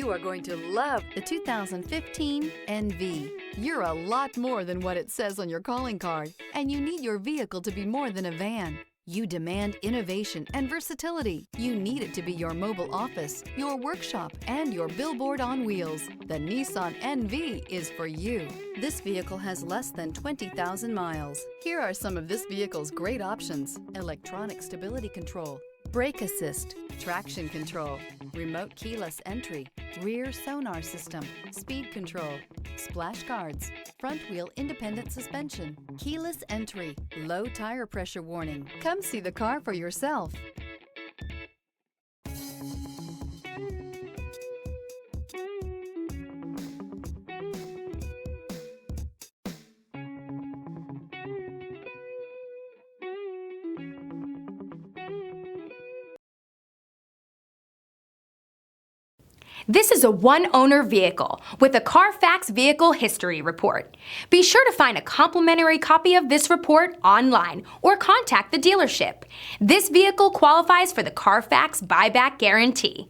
You are going to love the 2015 NV. You're a lot more than what it says on your calling card, and you need your vehicle to be more than a van. You demand innovation and versatility. You need it to be your mobile office, your workshop, and your billboard on wheels. The Nissan NV is for you. This vehicle has less than 20,000 miles. Here are some of this vehicle's great options: electronic stability control, brake assist, traction control, remote keyless entry, rear sonar system, speed control, splash guards, front wheel independent suspension, keyless entry, low tire pressure warning. Come see the car for yourself. This is a one-owner vehicle with a Carfax Vehicle History Report. Be sure to find a complimentary copy of this report online or contact the dealership. This vehicle qualifies for the Carfax Buyback Guarantee.